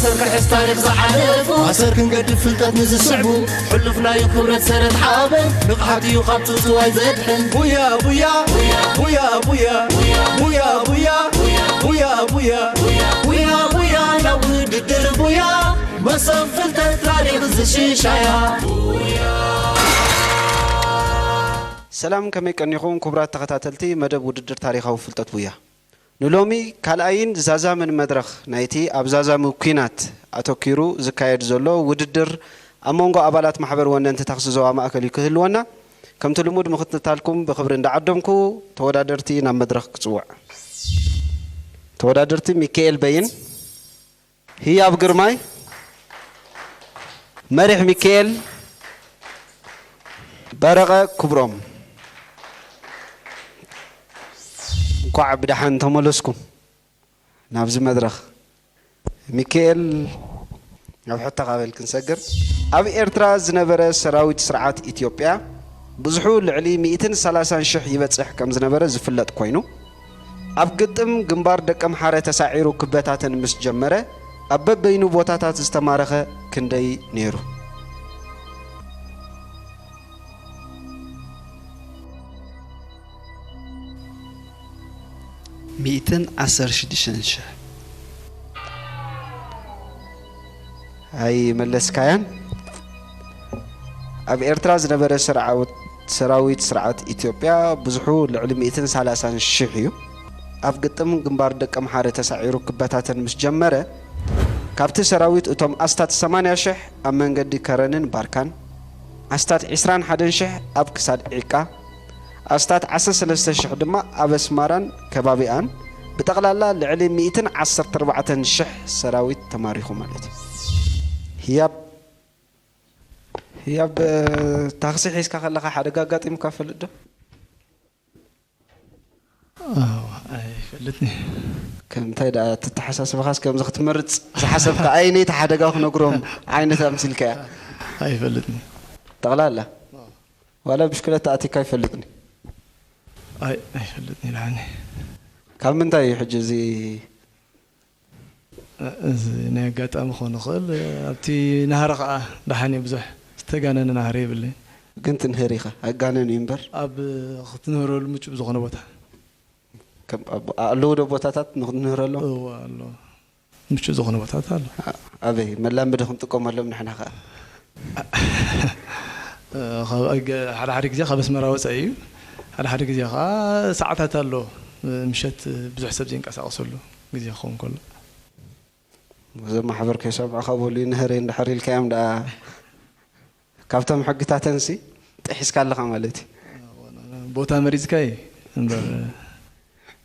أسر كحس تاريخ زحالفو أسر كنقد فلتات نزسعبو حلفنا يكبرت سرد حابن نقحتي يخبطو سواي زدحن بويا بويا بويا بويا بويا بويا بويا بويا بويا بويا نود الدر بويا مصف فلتات تاريخ زشيشايا سلام كمي كنيخون كبرات تختاتلتي مدب وددر تاريخ أو فلتات بويا نلومي كالأين زازا من مدرخ نايتي أبزازا مكينات أتوكيرو زكايد زولو وددر أمونغو أبالات محبر وانا انت تخصصوا ما أكل يكهل وانا كم تلمود مختتالكم بخبرين دعدمكو تودادرتي نام مدرخ كسوع تودادرتي ميكيل بين هي أبو قرماي مريح ميكيل برغة كبروم قاعد بدحن تملسكم نابز مدرخ ميكيل أو حتى قابل كنسجر أبي إرتراز نبرة سراويت سرعات إثيوبيا بزحول العلي 230 شح يبتصح كم زنبرة زفلت كوينو أبقدم جنبار دكم حارة تسعيرو كبتات مسجمرة أبب بينو بوتاتات استمارخة كندي نيرو مئتين عشر شديشنش هاي ملس كيان أب إرتراز نبرة سراويت سرعات إثيوبيا بزحو لعلي 230 شحيو أفقدتم جنبار دكم حارة تسعيرو كبتات مسجمرة كابت سراويت أتوم أستات 8 شح أمن قد كرنن باركان أستات 21 شح أب كساد عيكا أستات 13 شح دما أبسماران كبابيان بتقلالا لعلي 114 شح سراويت تماريخو مالتي هي تاخسي حيسكا خلقا حدقا قاطي مكافل ده أي فلتني كم تايدا تتحسس بخاص كم زخت مرت حسب عيني تحدقا خنقروم عيني تمثيل كا أي فلتني تغلالا ولا مشكلة تأتي كيف فلتني أي فلتني لعني كم من تاي حجزي نيجات أمخون خل أبتي نهرق دحني بزح استجانا نهري بالله كنت نهريخة أجانا نيمبر أب خت نهر المش بزخنا بوتا كم ألو ده بوتاتات نهر له الله مش بزخنا بوتا هلا أبي ملام بدهم تقوم ملام نحن خا على حريق زي خبز مراوس أيو على حريق زي ساعتها تلو مشت بزح سبزين كاس أصله زي خون كله زي ما حبر كيساب عقابولي نهرين دحري الكلام ده كابتن حق تاتنسي تحس كان لك عملتي بوتا مريض كاي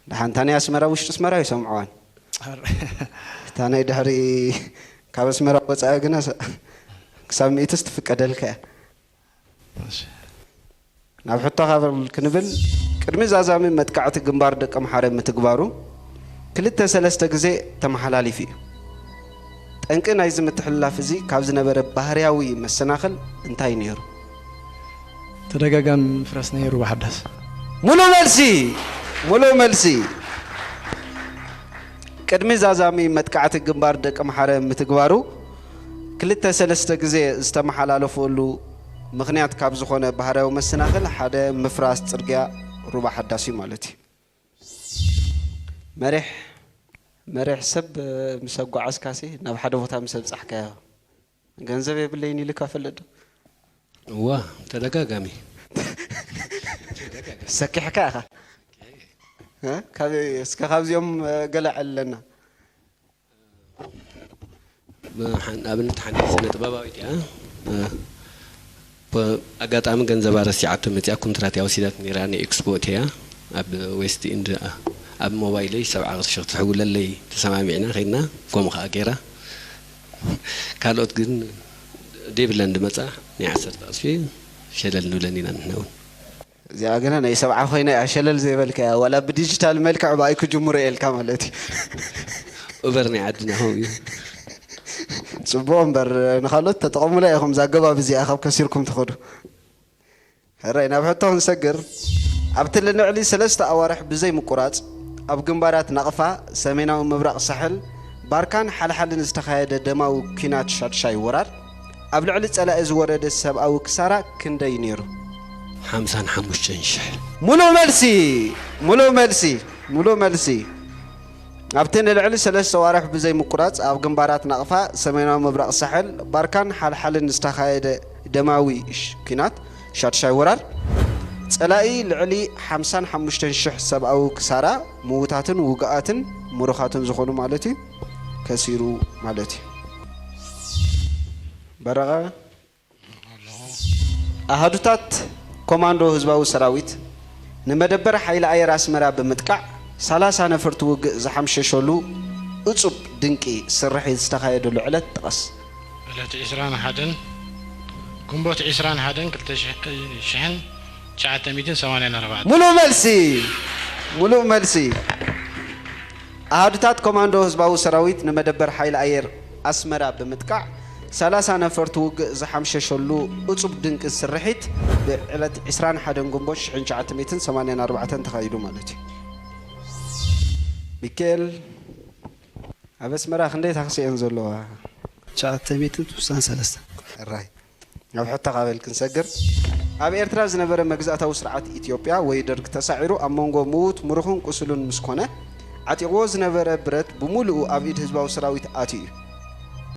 دحان تاني اسمرا وش اسمرا يسمعوان تاني دحري كاب اسمرا وصا غنا كسامي تستفقدلك ماشي ناب حتى خبر كنبل قدمي زازامي متقعت جنبار دقم حرم متغبارو كلته سلسته غزي تمحلالي فيه أنك نايز متحلف زي كابز نبرة بحرياوي مسناخل انتاي نيرو تدقاقم فرس نيرو بحدث مولو ملسي قدمي زازامي متقعت جنبار دقم حرم متغبارو كلته سلسته غزي استمحلالفولو مغنيات كابز خونه بحرياوي مسناخل حدا مفراس صرغيا ربع حداسي مالتي مريح سب مسقو عسكاسي ناب حدا بوتا مسب صحكا ገንዘብ የብለኝ ይልካፈለዱ وا تدقاقامي سكحك اخا ها اسك خابزيوم قلع لنا ابنت حنيسه طباباويت አጋጣሚ ገንዘብ አረሲዓቱ መጽያ ኮንትራት ያውሲዳት ኒራኒ ኤክስፖርት ያ አብ ዌስት ኢንድ አብ ሞባይል 7 ቅርሺ ትሕውለለይ ተሰማሚዕና ኸይና ቆምኻ አገራ ካልኦት ግን ዴብላንድ መጻ ንዓሰርተ ቅርሺ ሸለል ንብለኒና ነው እዚያ ገና ናይ 7 ኮይና ሸለል ዘይበልካ ወላ በዲጂታል መልክዕ ባይኩ ጅሙር ኤልካ ማለቲ ኦቨርኒ ዓድና ሆይ ጽቦም በር ንኻሎት ተጠቅሙ ላይ ይኹም ዛገባ በዚያ አኸብ ከሲርኩም ተኸዱ ራይና ብሕቶን ሰገር ኣብትል ንዕሊ 3 ኣዋርሕ ብዘይ ምቁራጽ ኣብ ግንባራት ናቕፋ ሰሜናዊ ምብራቕ ሳሕል ባርካን ሓልሓልን ዝተኻየደ ደማዊ ኩናት ሻድሻይ ወራር ኣብ ልዕሊ ጸላኢ ዝወረደ ሰብኣዊ ክሳራ ክንደይ ነይሩ? 55,000 ሙሉእ መልሲ ኣብቲ ንልዕሊ 3 ዋርሕ ብዘይ ምቁራጽ ኣብ ግንባራት ናቕፋ ሰሜናዊ ምብራቕ ሳሕል ባርካን ሓልሓልን ዝተኻየደ ደማዊ ኩናት ሻድሻይ ወራር ጸላኢ ልዕሊ 55,000 ሰብኣዊ ክሳራ ምዉታትን ውግኣትን ሙሩኻትን ዝኾኑ ማለት እዩ ከሲሩ ማለት እዩ በረቐ ኣሃዱታት ኮማንዶ ህዝባዊ ሰራዊት ንመደበር ሓይሊ ኣየር ኣስመራ ብምጥቃዕ 30 ነፈርቲ ውግእ ዝሓምሸሸሉ እጹብ ድንቂ ስርሒት ዝተኻየደሉ ዕለት ጥቀስ። ዕለት 21 ግንቦት 21 2984 ሙሉእ መልሲ ኣሃዱታት ኮማንዶ ህዝባዊ ሰራዊት ንመደበር ሓይሊ ኣየር ኣስመራ ብምጥቃዕ 30 ነፈርቲ ውግእ ዝሓምሸሸሉ እጹብ ድንቂ ስርሒት ብዕለት 21 ግንቦት 1984 ተኻይዱ ማለት እዩ። ሚካኤል ኣብ ኣስመራ ክንደይ ታክሲአን ዘለዋ? 963 ራይ ኣብ ሕቶ ቃበል ክንሰግር ኣብ ኤርትራ ዝነበረ መግዛእታዊ ስርዓት ኢትዮጵያ ወይ ደርግ ተሳዒሩ ኣብ መንጎ ምዉት ሙሩኽን ቁስሉን ምስ ኮነ ዓጢቕዎ ዝነበረ ብረት ብሙሉኡ ኣብ ኢድ ህዝባዊ ሰራዊት ኣትዩ እዩ።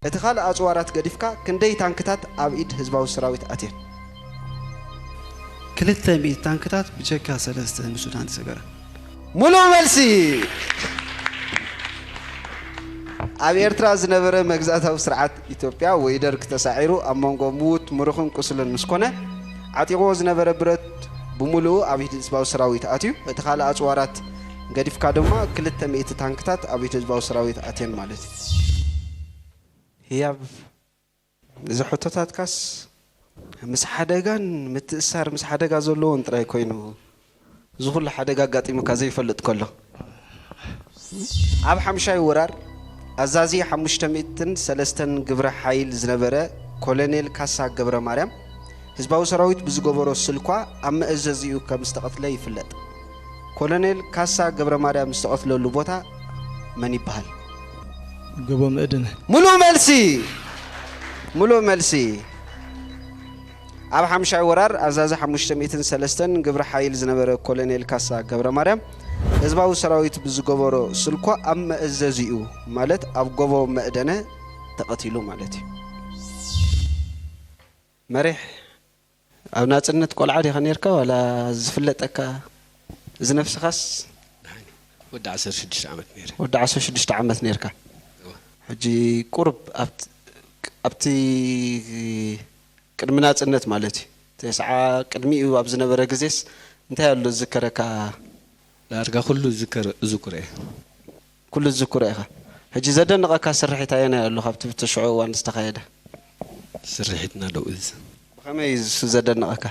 እቲ ካልእ ኣጽዋራት ገዲፍካ ክንደይ ታንክታት ኣብ ኢድ ህዝባዊ ሰራዊት ኣትየን? 200 ታንክታት ብቸካ 3 ንሱዳን ተሰገረ። ሙሉእ መልሲ ኣብ ኤርትራ ዝነበረ መግዛእታዊ ስርዓት ኢትዮጵያ ወይ ደርግ ተሳዒሩ ኣብ መንጎ ምዉት ሙሩኽን ቁስሉን ምስ ኮነ ዓጢቕዎ ዝነበረ ብረት ብሙሉኡ ኣብ ኢድ ህዝባዊ ሰራዊት ኣትዩ። እቲ ካልእ ኣጽዋራት ገዲፍካ ድማ 200 ታንክታት ኣብ ኢድ ህዝባዊ ሰራዊት ኣትየን ማለት እዩ። ህያብ እዚ ሕቶታትካስ ምስ ሓደጋን ምትእሳር ምስ ሓደጋ ዘለዎን ጥራይ ኮይኑ እዚ ኩሉ ሓደጋ ኣጋጢሙካ ዘይፈልጥ ከሎ ኣብ ሓምሻይ ወራር ኣዛዚ 503 ግብረ ሓይል ዝነበረ ኮሎኔል ካሳ ገብረ ማርያም ህዝባዊ ሰራዊት ብዝገበሮ ስልኳ ኣብ መእዘዚኡ ከም ዝተቐትለ ይፍለጥ። ኮሎኔል ካሳ ገብረ ማርያም ዝተቐትለሉ ቦታ መን ይበሃል? ገቦ ምእድነ። ሙሉእ መልሲ ኣብ ሓምሻይ ወራር ኣዛዚ 503 ግብረ ሓይል ዝነበረ ኮሎኔል ካሳ ገብረ ማርያም ህዝባዊ ሰራዊት ብዝገበሮ ስልኳ ኣብ መእዘዚኡ ማለት ኣብ ጎቦ መእደነ ተቐቲሉ ማለት እዩ። መሪሕ ኣብ ናጽነት ቆልዓ ዲኻ ነርካ ዋላ ዝፍለጠካ እዚ ነፍስኻስ? ወዲ 16 ዓመት ነይረ። ወዲ 16 ዓመት ነርካ ሕጂ ቁርብ ኣብቲ ቅድሚ ናጽነት ማለት እዩ ተስዓ ቅድሚኡ ኣብ ዝነበረ ግዜስ እንታይ ኣሎ ዝዝከረካ? ዳርጋ ኩሉ ዝዝክረ ኢኻ። ሕጂ ዘደንቐካ ስርሒት ኣየናይ ኣሎ ካብቲ ብትሽዑ እዋን ዝተኻየደ? ስርሒትና ደው እዚ ከመይ ዘደንቐካ?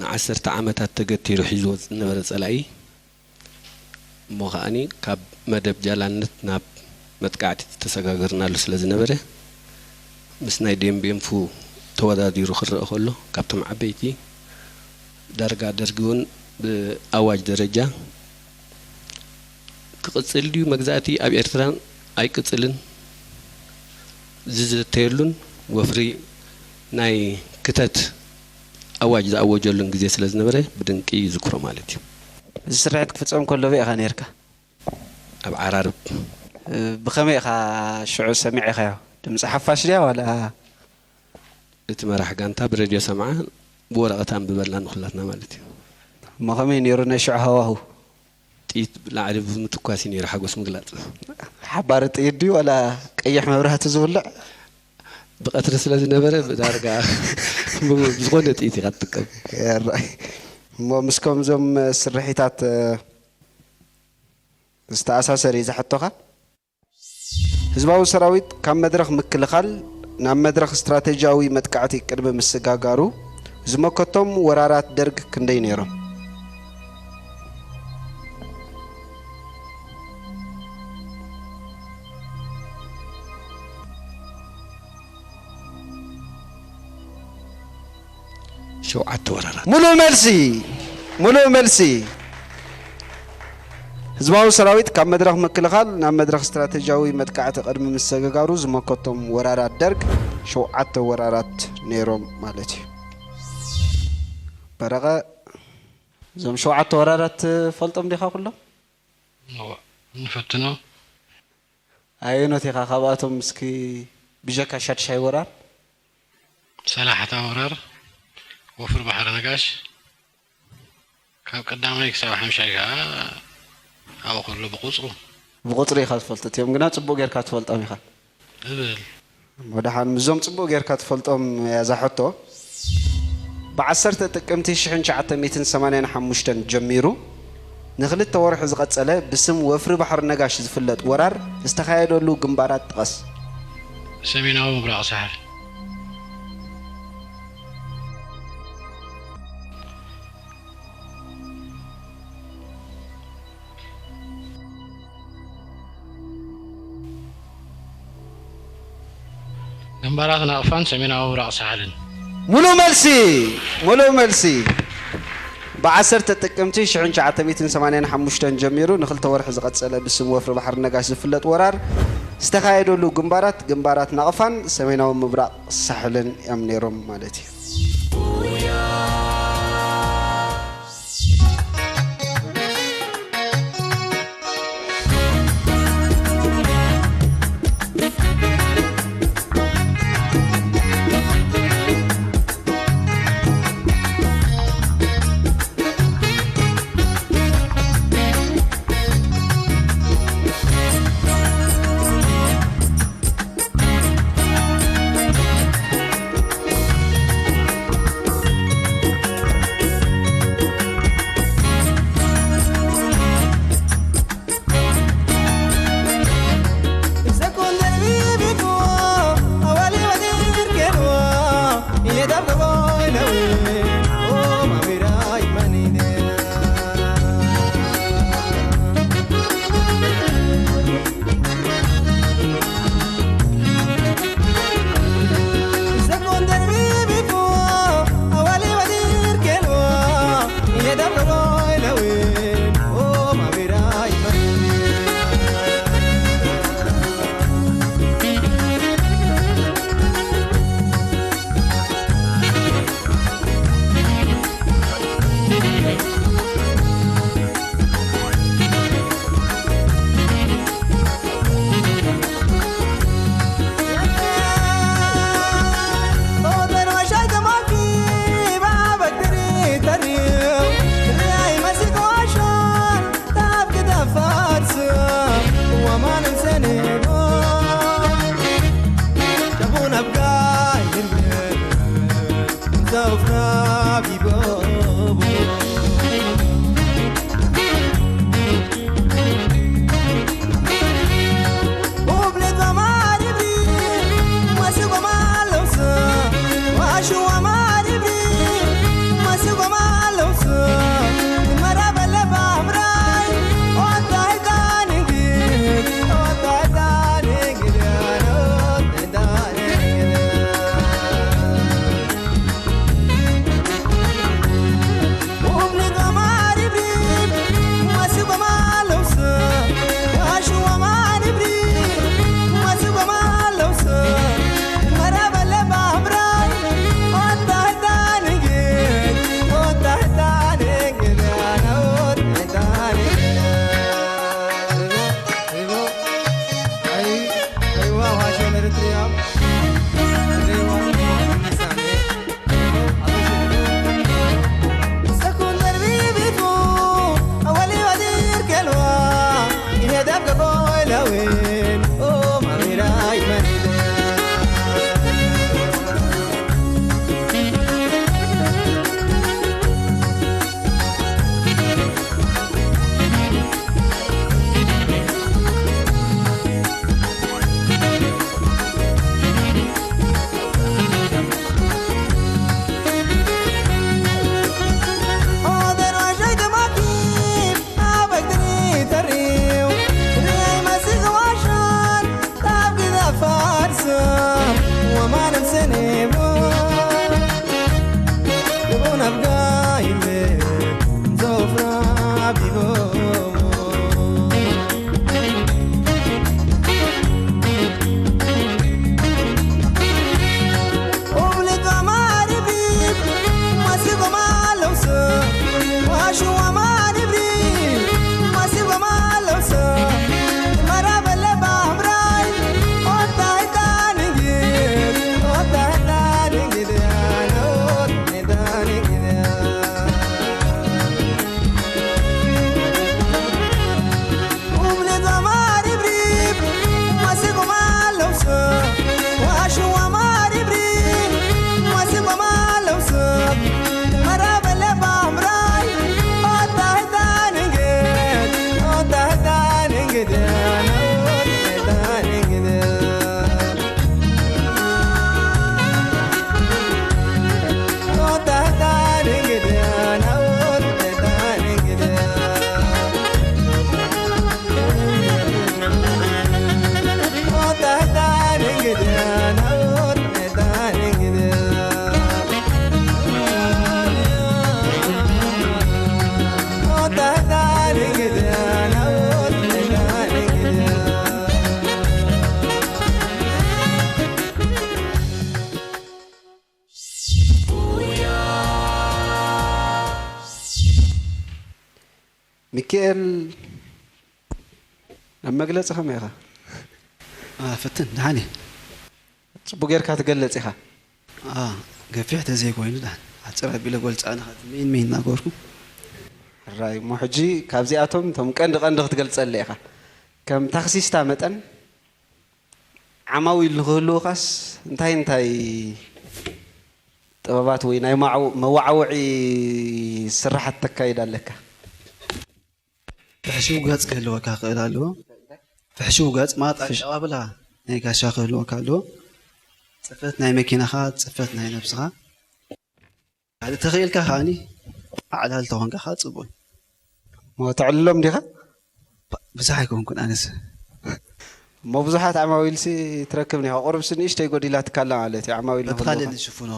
ን10 ዓመታት ተገቲሩ ሒዝዎ ዝነበረ ጸላኢ እሞ ከዓኒ ካብ መደብ ጃላነት ናብ መጥቃዕቲ ተሰጋገርናሉ ስለ ዝነበረ ምስ ናይ ዴምቤንፉ ተወዳዲሩ ክረአ ከሎ ካብቶም ዓበይቲ ዳርጋ ደርጊ እውን ብኣዋጅ ደረጃ ክቕጽል ድዩ መግዛእቲ ኣብ ኤርትራ ኣይቅጽልን ዝዝተየሉን ወፍሪ ናይ ክተት ኣዋጅ ዝኣወጀሉን ግዜ ስለ ዝነበረ ብድንቂ ይዝክሮ ማለት እዩ። እዚ ስርሒት ክፍጸም ከሎ ኢኻ ነርካ ኣብ ዓራርብ ብኸመይ ኢኻ ሽዑ ሰሚዕ ኢኻ? ድምፂ ሓፋሽ ድያ ዋላ እቲ መራሒ ጋንታ ብሬድዮ ሰምዓ ብወረቐት አንብበልና ንኹላትና ማለት እዩ። እሞ ከመይ ነይሩ ናይ ሽዑ ሃዋህው? ጥይት ላዕሊ ብምትኳሲ ነይሩ ሓጎስ ምግላፅ። ሓባር ጥይት ድዩ ዋላ ቀይሕ መብራህቲ ዝውልዕ? ብቀትሪ ስለ ዝነበረ ብዳርጋ ብዝኾነ ጥይት ኢኻ ትጥቀም። እሞ ምስ ከምዞም ስርሒታት ዝተኣሳሰረ እዩ ዝሕቶኻ? ህዝባዊ ሰራዊት ካብ መድረኽ ምክልኻል ናብ መድረኽ ስትራቴጂያዊ መጥቃዕቲ ቅድሚ ምስጋጋሩ ዝመከቶም ወራራት ደርግ ክንደይ ነይሮም? ሸውዓተ ወራራት። ሙሉእ መልሲ ህዝባዊ ሰራዊት ካብ መድረኽ ምክልኻል ናብ መድረኽ ስትራቴጂያዊ መጥቃዕቲ ቅድሚ ምስ ሰገጋሩ ዝመከቶም ወራራት ደርግ 7 ወራራት ነይሮም ማለት እዩ በረቐ እዞም 7 ወራራት ፈልጦም ዲኻ ኩሎም ንፈትኖ ኣየኖት ኢኻ ካብኣቶም እስኪ ብጀካ ሻድሻይ ወራር ሰላሕታ ወራር ወፍሪ ባሕሪ ነጋሽ ካብ ቀዳማይ ክሳብ ሓምሻይ ከዓ ኣብኡ ከሎ ብቁፅሪ ኢኻ ትፈልጦ እዮም ግና ፅቡቅ ጌርካ ትፈልጦም ኢኻ እብል ወድሓን ምዞም ፅቡቅ ጌርካ ትፈልጦም ያዛሕቶ ብ10 ጥቅምቲ 1985 ጀሚሩ ንኽልተ ወርሒ ዝቐፀለ ብስም ወፍሪ ባሕሪ ነጋሽ ዝፍለጥ ወራር ዝተኻየደሉ ግንባራት ጥቀስ ሰሜናዊ ምብራቕ ሳሕል ግንባራት ናቕፋን ሰሜናዊ ምብራቕ ሳሕልን ሙሉ መልሲ ب10 ጥቅምቲ 1985 ጀሚሩ ንኽልተ ወርሒ ዝቐፀለ ብስም ወፍሪ ባሕሪ ነጋሽ ዝፍለጥ ወራር ዝተኻየደሉ ግንባራት ናቕፋን ሰሜናዊ ምብራቕ ሳሕልን እዮም ነይሮም ማለት እዩ ሚካኤል መግለጽ ኸመይኻ ፈትን ደሓኒ ጽቡቕ ጌርካ ትገለጽ ኢኻ ገፊሕ ተዘይ ኮይኑ ዳን ዓፅር ኣቢለ ጐልፃና ሜን ናገርኩ ራይ ሞ ሕጂ ካብዚኣቶም ቶም ቀንዲ ክትገልጸለ ኢኻ ከም ታክሲስታ መጠን ዓማዊል ንኽህልውኻስ እንታይ ጥበባት ወይ ናይ መዋዕውዒ ስራሓት ተካይድ ኣለካ ፍሕሽው ገጽ ክህልወካ ክእል ኣለዎ ፍሕሽው ገጽ ማለት ኣቀባብላ ናይ ጋሻ ክህልወካ ኣለዎ ጽፈት ናይ መኪናኻ ጽፈት ናይ ነብስኻ ተኽኢልካ ኸዓኒ ኣዕላል ተኾንካ ኻ ጽቡቅ ትዕልሎም ዲኻ ብዙሕ ኣይኮንኩን ኣነስ እሞ ብዙሓት ዓማዊልሲ ትረክብ ኒኻ ቁርብሲ ንእሽተይ ጎዲላ ትካላ ማለት እዩ ዓማዊል ንኽእልካ ንሽፍኖ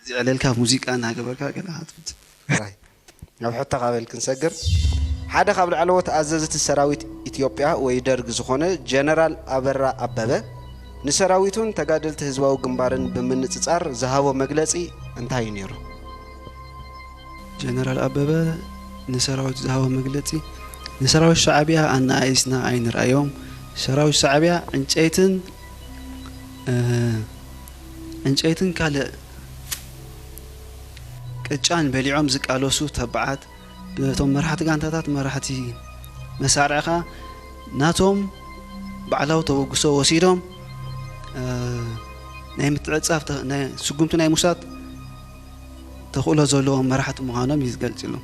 ዝዕለልካ ሙዚቃ እናገበርካ ገለሃትፍት ኣብ ሕቶ ኻበል ክንሰግር ሓደ ካብ ላዕለዎት ኣዘዝቲ ሰራዊት ኢትዮጵያ ወይ ደርግ ዝኾነ ጀነራል ኣበራ ኣበበ ንሰራዊቱን ተጋደልቲ ህዝባዊ ግንባርን ብምንጽጻር ዝሃቦ መግለጺ እንታይ ነይሩ ጀነራል ኣበበ ንሰራዊት ዝሃቦ መግለጺ ንሰራዊት ሻዕብያ ኣናኣይስና ኣይንርአዮም ሰራዊት ሻዕብያ ዕንጨይትን ካልእ ቅጫን በሊዖም ዝቃለሱ ተባዓት በቶም መራሕቲ ጋንታታት መራሕቲ መሳርዕኻ ናቶም ባዕላዊ ተወግሶ ወሲዶም ናይ ምትዕጻፍ ናይ ስጉምቲ ናይ ሙሳት ተኽእሎ ዘለዎም መራሕቲ ምዃኖም ይዝገልጽሉ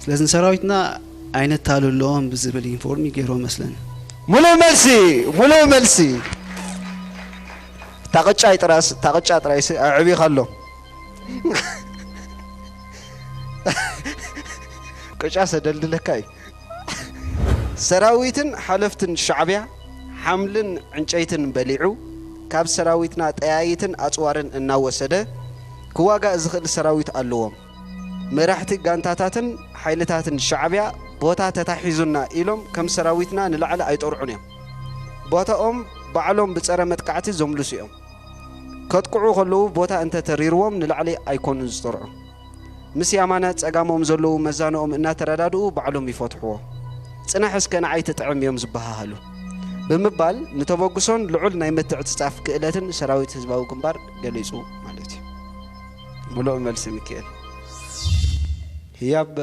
ስለዚ ሰራዊትና ኣይነታልለዎም ብዝብል ኢንፎርም ገይሮም መስለኒ ሙሉእ መልሲ ታቕጫ ጥራይሲ ኣዕቢኻ ኣሎ ቅጫ ሰደልድለካ እዩ ሰራዊትን ሓለፍትን ሻዕብያ ሓምልን ዕንጨይትን በሊዑ ካብ ሰራዊትና ጠያይትን ኣጽዋርን እናወሰደ ክዋጋእ ዝኽእል ሰራዊት ኣለዎም መራሕቲ ጋንታታትን ሓይልታትን ሻዕብያ ቦታ ተታሒዙና ኢሎም ከም ሰራዊትና ንላዕሊ ኣይጠርዑን እዮም ቦታኦም ባዕሎም ብጸረ መጥቃዕቲ ዘምልሱ እዮም ከጥቅዑ ከለዉ ቦታ እንተተሪርዎም ንላዕሊ ኣይኮኑን ዝጠርዑ ምስ ያማነ ጸጋሞም ዘለዉ መዛንኦም እናተረዳድኡ ባዕሎም ይፈትሕዎ ጽናሕ እስከ ንዓይ ትጥዕም እዮም ዝበሃሃሉ ብምባል ንተበግሶን ልዑል ናይ ምትዕጽጻፍ ክእለትን ሰራዊት ህዝባዊ ግንባር ገሊጹ ማለት እዩ ሙሉእ መልሲ ሚካኤል ህያብ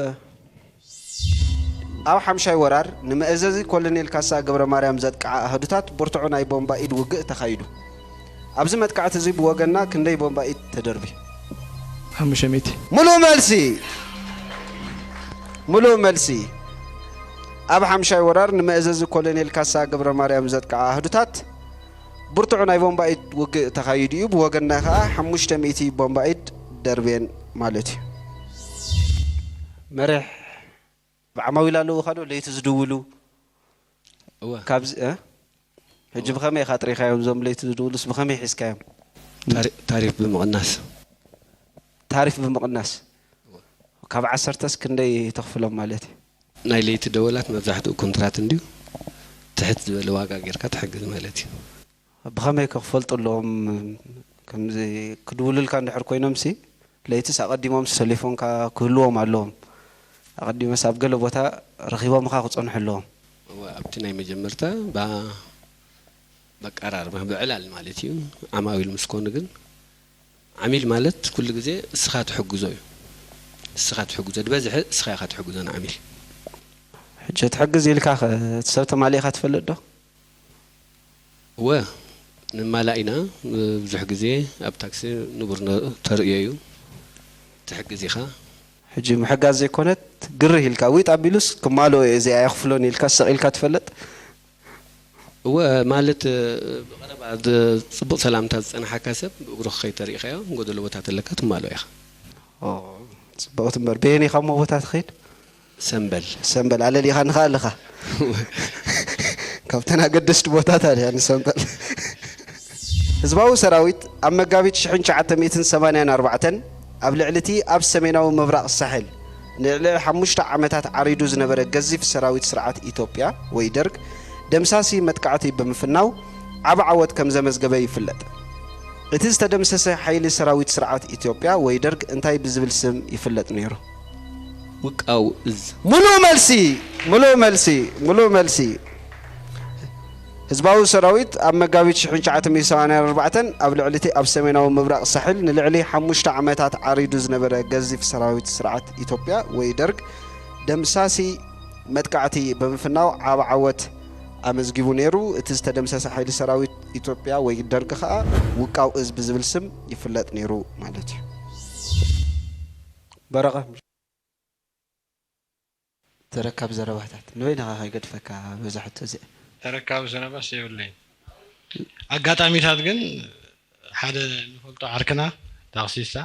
ኣብ ሓምሻይ ወራር ንመእዘዚ ኮሎኔል ካሳ ገብረ ማርያም ዘጥቅዓ ኣህዱታት ብርቱዕ ናይ ቦምባ ኢድ ውግእ ተኻይዱ ኣብዚ መጥቃዕቲ እዚ ብወገንና ክንደይ ቦምባ ኢድ ተደርቢ 500 ሙሉእ መልሲ ኣብ ሓምሻይ ወራር ንመእዘዚ ኮሎኔል ካሳ ገብረ ማርያም ዘጥቅዓ ኣህዱታት ብርቱዕ ናይ ቦምባ ኢድ ውግእ ተኻይዱ እዩ ብወገንና ከዓ 500 ቦምባ ኢድ ደርብየን ማለት እዩ መሪሕ بعماويل له خدو ليت زدولو كابز حج بخمي خاطري خايم زوم ليت زدولو بخمي حس كايم تعرف بمقناس كاب 10 كندي تخفلهم مالتي ناي ليت دولات مبزحتو كونترات انديو تحت زبل واقع غيركا تحجز مالتي بخمي كخفلط لهم كم زي كدولل كان دحر كوينم سي ليتس اقدمهم سليفون كلهم عليهم أقدم مساب قلب وتا رخيبا مخاخد صنحلهم وابتي ناي مجمرتا بقرار بعلال مالتي عماويل مسكون ግን عميل مالت كل ጊዜ እስኻት ሕጉዞ እስኻት ሕጉዞ ድበዝሕ እስኻት ሕጉዞና عميل ሕጂ ትሕግዝ ኢልካ ሰብ ተማሊኻ ትፈልጥ ዶ ወ ንማላኢና ብዙሕ ጊዜ ኣብ ታክሲ ንቡር ተርእየዩ ትሕግዝ ኢኻ ሕጂ محجاز ዘይኮነት ግርህ ኢልካ ዊጥ ኣቢሉስ ከማሎ እዚ ኣይኽፍሎን ኢልካ ሰቂልካ ትፈልጥ ومالت بقرب صبغ سلامت صنحك سب بروخ خي طريقه غدل بوتات لكت مالو يا صبغت مر بيني خمو بوتات خيد سنبل على لي خان خالخه كابتن قدست بوتات يعني سنبل ህዝባዊ ሰራዊት ኣብ መጋቢት 1984 ኣብ ልዕልቲ ኣብ ሰሜናዊ ምብራቕ ሳሕል ንልዕሊ 5 ዓመታት ዓሪዱ ዝነበረ ገዚፍ ሰራዊት ስርዓት ኢትዮጵያ ወይ ደርግ ደምሳሲ መጥቃዕቲ ብምፍናው ዓብ ዓወት ከም ዘመዝገበ ይፍለጥ። እቲ ዝተደምሰሰ ሓይሊ ሰራዊት ስርዓት ኢትዮጵያ ወይ ደርግ እንታይ ብዝብል ስም ይፍለጥ ነይሩ? ውቃው እዝ ሙሉ መልሲ ህዝባዊ ሰራዊት ኣብ መጋቢት 1984 ኣብ ልዕሊቲ ኣብ ሰሜናዊ ምብራቕ ሳሕል ንልዕሊ 5 ዓመታት ዓሪዱ ዝነበረ ገዚፍ ሰራዊት ስርዓት ኢትዮጵያ ወይ ደርግ ደምሳሲ መጥቃዕቲ ብምፍናው ዓብ ዓወት ኣመዝጊቡ ነይሩ። እቲ ዝተደምሰሰ ሓይሊ ሰራዊት ኢትዮጵያ ወይ ደርግ ከዓ ውቃው እዝ ብዝብል ስም ይፍለጥ ነይሩ ማለት እዩ። በረቐ ተረካብ ዘረባታት ንበይና ከይገድፈካ በዛሕቶ እዚ ተረካብ ዘረባስ ይብለኝ ኣጋጣሚታት ግን ሓደ ንፈልጦ ዓርክና ታክሲስታ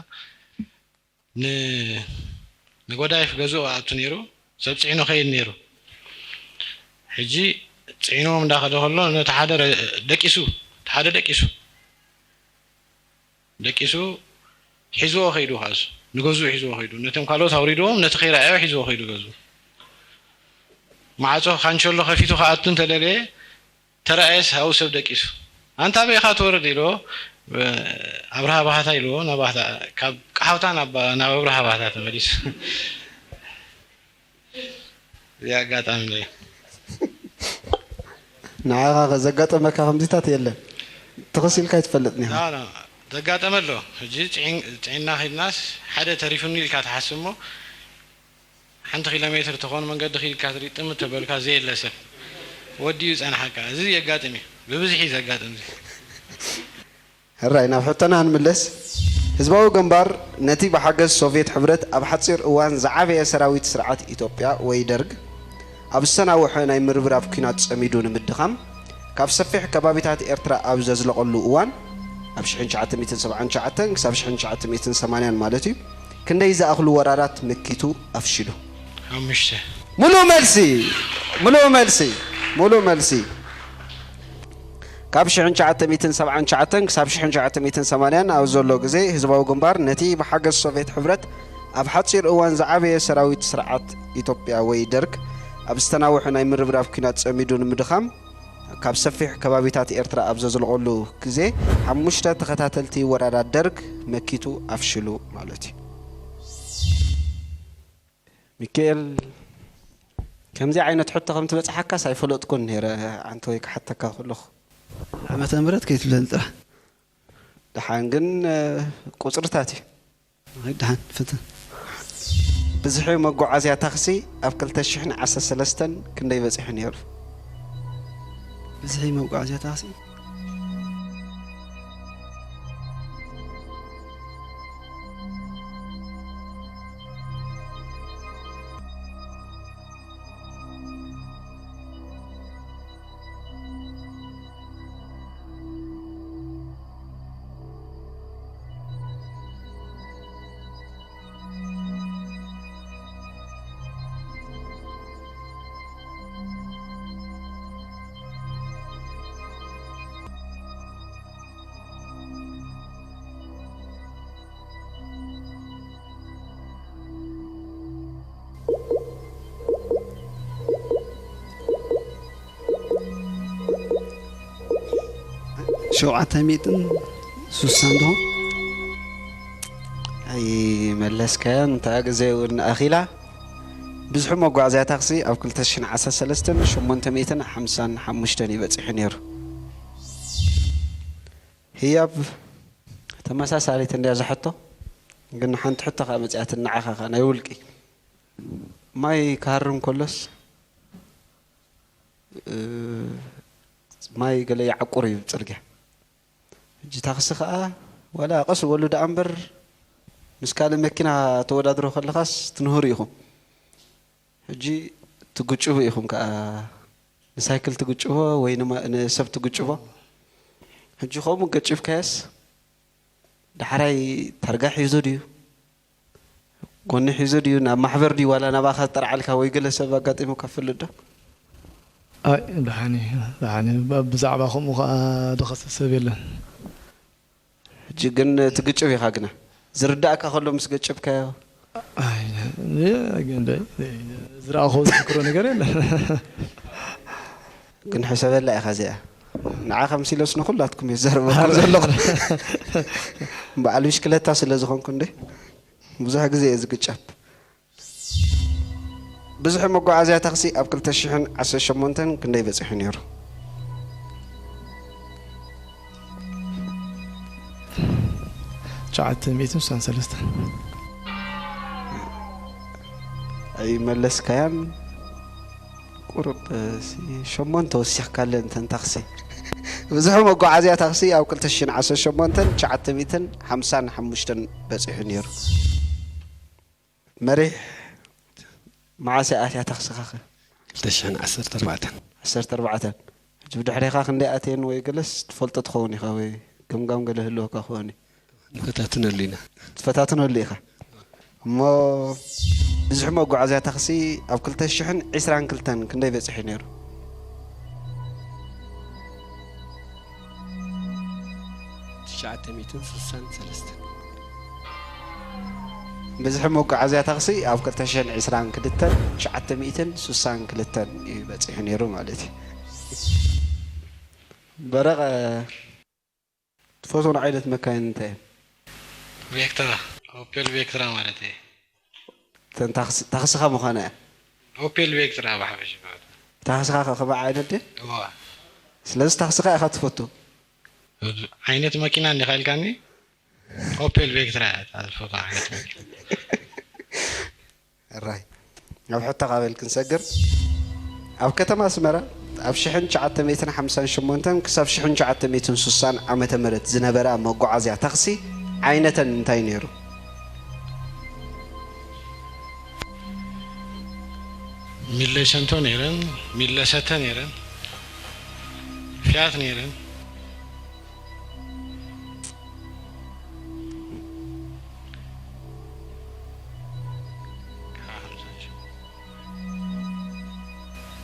ንጎዳይፍ ገዝኡ ኣቱ ነይሩ ሰብ ጽዒኖ ኸይድ ነይሩ ሕጂ ጽዒኖም እንዳኸደ ከሎ ነቲ ሓደ ደቂሱ ሒዝዎ ኸይዱ ካሱ ንገዝኡ ሒዝዎ ኸይዱ ነቶም ካልኦት ኣውሪድዎም ነቲ ኸይራኣዮ ሒዝዎ ኸይዱ ገዝኡ ማዕጾ ካንቸሎ ከፊቱ ከኣቱ እንተለለየ ተረኣየስ ሃው ሰብ ደቂሱ አንታ በይኻ ትወርድ ኢሎ ኣብርሃ ባህታ ኢልዎ ናባህታ ካብ ቃሃውታ ናብ ኣብርሃ ባህታ ተመሊሱ ያጋጣሚ ነው ንዓኻ ዘጋጠመካ ከምዚታት የለን ተኸሲልካ ይትፈልጥኒ ላ ዘጋጠመሎ ሕጂ ጽዒና ኺድናስ ሓደ ተሪፉኒ ኢልካ ትሓስሞ ሓንቲ ኪሎ ሜትር ተኾን መንገዲ ኺልካ ትሪጥም ተበልካ ዘየለሰብ ወዲዩ ጸናሐካ እዚ የጋጥም ብብዝሒ ዘጋጥም ህራይ ናብ ሕቶና ንምለስ ህዝባዊ ግንባር ነቲ ብሓገዝ ሶቪየት ሕብረት ኣብ ሓፂር እዋን ዝዓበየ ሰራዊት ስርዓት ኢትዮጵያ ወይ ደርግ ኣብ ዝተናውሐ ናይ ምርብራብ ኩናት ጸሚዱ ንምድኻም ካብ ሰፊሕ ከባቢታት ኤርትራ ኣብ ዘዝለቐሉ እዋን ኣብ 1979 ክሳብ 1980 ማለት እዩ ክንደይ ዝኣኽሉ ወራራት መኪቱ ኣፍሽሉ ሙሉ መልሲ ካብ 1979 ክሳብ 1980 ኣብ ዘሎ ግዜ ህዝባዊ ግንባር ነቲ ብሓገዝ ሶቪየት ሕብረት ኣብ ሓፂር እዋን ዝዓበየ ሰራዊት ስርዓት ኢትዮጵያ ወይ ደርግ ኣብ ዝተናውሐ ናይ ምርብራብ ኩናት ጸሚዱ ንምድኻም ካብ ሰፊሕ ከባቢታት ኤርትራ ኣብ ዘዝለቐሉ ግዜ 5 ተኸታተልቲ ወራራት ደርግ መኪቱ ኣፍሽሉ ማለት እዩ። ሚካኤል ከምዚ ዓይነት ሕቶ ከም ትበጽሓካ ሳይፈለጥኩን ነይረ አንተ ወይ ክሓተካ ከለኹ ዓመተ ምህረት ከይትብለን ጥራሕ ድሓን ግን ቁጽርታት እዩ ድሓን ፍትን ብዝሒ መጓዓዝያ ታክሲ ኣብ 2013 ክንደይ በፂሑ ነይሩ ብዝሒ መጓዓዝያ ታክሲ شوعة ميتن سوساندو أي ملس كان تاجزي ونأخيلا بزحو مقعزة تاكسي أو كل تشين عسى سلستن شو منتميتن حمسان حمشتني بتسيح نيرو هي تماسا سالي تندي زحطه قلنا حنت حتى خامس أت النعخة أنا يولكي ما يكرم كلس ما يقول لي عقوري بترجع جيت أخسخ ولا قص ولو دأمبر مسكال المكينة تولد روح الخاص تنهريهم جي تقولوا يخون كا نسايكل تقولوا وينما نسب تقولوا هجي خو ممكن تشوف كاس دحراي ترجع حيزوديو قلنا حيزوديو نا محبر دي ولا أنا باخذ ترى على كوي جلس بقى مكفل ده دحاني بزعبا خو دخس سبيلا جيجن تقولوا يا خاجنا زرداك أخلو مسجد كايو أي زرع خوز كورونا قريلا كن حساب الله يا خزيا نعاقم سيلوس نخلاتكم يزرب كل زلق بعلوش كلا تصل لزخون كندي بزح جزء زكتشاب بزح مقعزية تخسي أبكل تشحن عسى شمونتن كندي بزح نيرو شعت 163 أي ملس كيان قرب شمون توسيح كالن تنتخسي بزح مقعزية تخسي أبكل تشحن عسى شمونتن شعت 255 بزح نيرو مريح مع ساعات تخسي خاخ تشحن 14 جبد حريقة خندي أتين ويجلس تفلت تخوني خوي قم قله له كخوني فتاتنا اللي خا ما بزحمة قعزة تخسي أو كل تشحن 20 كلتن كنا يبصح نيرو بزحمة قعزة تخسي أو كل تشحن 20 كلتن 960 كلتن يبصح نيرو مالتي برق تفوتون عائلة مكان انتين فيكترا اوبيل فيكترا مالتي تخسخها مخانا اوبيل فيكترا بحبش تخسخها خبا عائلة دي هو سلاز تخسخها اخذ تفوتو عينة ماكينة اللي خايل كاني اوبيل فيكترا هذا الفوتو عينة ماكينة الراي أو حتى قابل كنسجر أو كتما سمرة أو شحن شعت 258 كسب شحن شعت 260 عمة مرت زنبرة موقعزة تخسي عينة انتي نيرو ميلشنتو نيرن ميلشتا نيرن فيات نيرن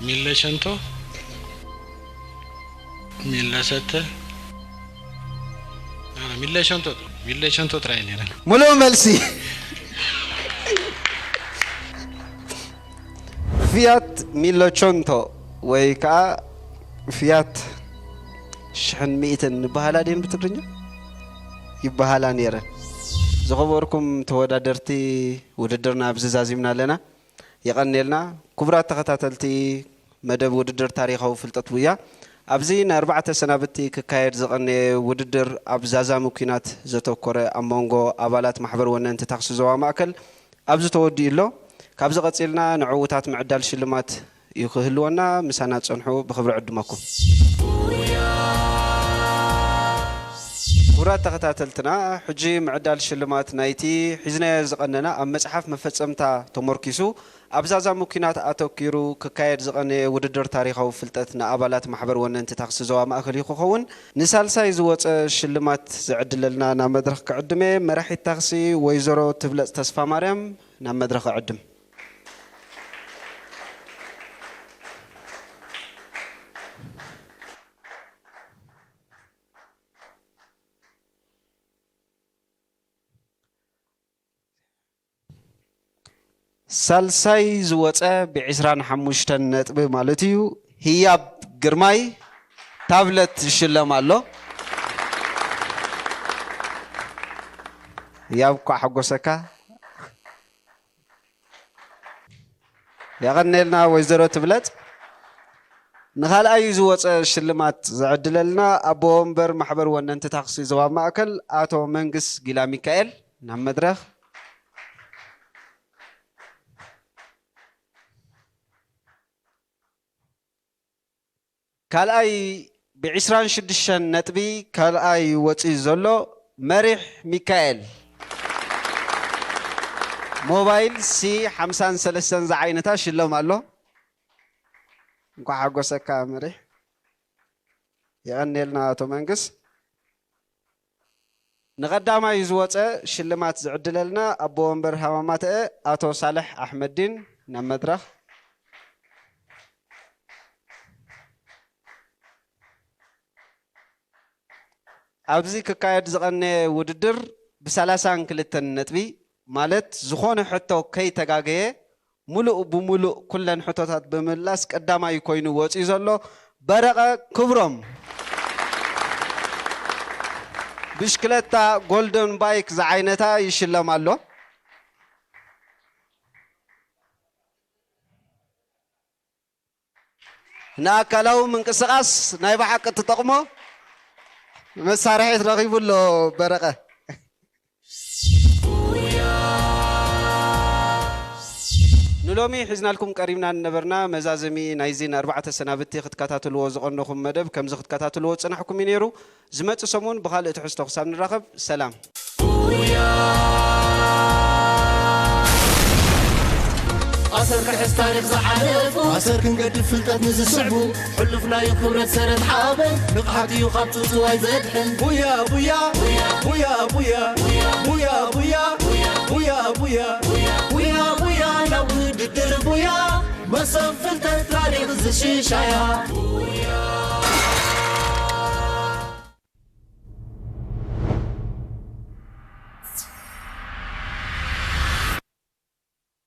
ميلشنتو ميلشتا أنا ميلشنتو تراي نيرن ملو ملسي فيات ميلوشونتو ويكا فيات شحن 100 بهالا دين بتقرنيا يبهالا نيرن زخبركم تودادرتي وددرنا بزازيمنا لنا يقنلنا كبرات تخاتلتي مدب وددر تاريخو فلطت ويا ابزين 4 سنابتي ككايد زقني وددر ابزازا مكينات زتوكره امونغو ابالات محبر وننت تخص زوا ماكل ابز تودي له كابز قصيلنا نعوتات معدال شلمات يخهلونا مسانا صنحو بخبر عدمكم كبرات تخاتلتنا حجي معدال شلمات نايتي حزنا زقننا ام مصحف مفصمتا تمركيسو أبزازا ممكنات أتوكيرو ككايد زغني وددر تاريخو فلتتنا أبالات محبر وننت تخص زوا مأخلي خوخون نسال سايز وات شلمات زعدل لنا نام مدرخ كعدمي مراحي تاخسي ويزرو تبلت تصفى مريم نام مدرخ عدم سالساي زوطه بعسران حموشتن نطب مالتيو هياب غرماي تابلت شلم الله يابكو حغوسكا يغنلنا ويزرو تبلت نخال اي زوطه شلمات زعدللنا ابو ومبر محبر وننت تخصي زوا ماكل اتو منغس غيلا ميكائيل نام مدرخ كالاي بعسران شدشن نطبي كالاي وصي زلو مريح ميكائيل موبايل سي 53 زعينتا شلو مالو انكو حغوسكا مريح يغنيلنا اتو منغس نقداما يزوصه شلمات زعدللنا ابو ومبر هوامات اتو صالح احمد الدين نام مدرخ أبزي كقاعد زغني وددر بسلاسان كلتن نتبي مالت زخون حتى كي تجاجي ملؤ بملؤ كلن حتوات بملاس قداما يكوينو وصي زلو برقة كبرم بشكلتا جولدن بايك زعينتا يشلم الله ንኣካላዊ ምንቅስቓስ ናይ ብሓቂ ትጠቕሞ መሳርሒ ትረኺቡሎ በረቐ ንሎሚ ሒዝናልኩም ቀሪብና ነበርና መዛዘሚ ናይዚን 4 ሰናብቲ ክትከታተልዎ ዝቐነኹም መደብ ከምዚ ክትከታተልዎ ጽናሕኩም እዩ ነይሩ ዝመጽእ ሰሙን ብኻልእ ትሕዝቶ ክሳብ ንራኸብ ሰላም أثر كحس تاريخ زحالفو أثر كنقد فلتات نزسعبو حلفنا يخبرت سرد حابن نقحاتي وخبتو زواي زدحن بويا بويا بويا بويا بويا بويا بويا بويا بويا بويا نود الدر بويا ما صفلتت تاريخ زشيشايا بويا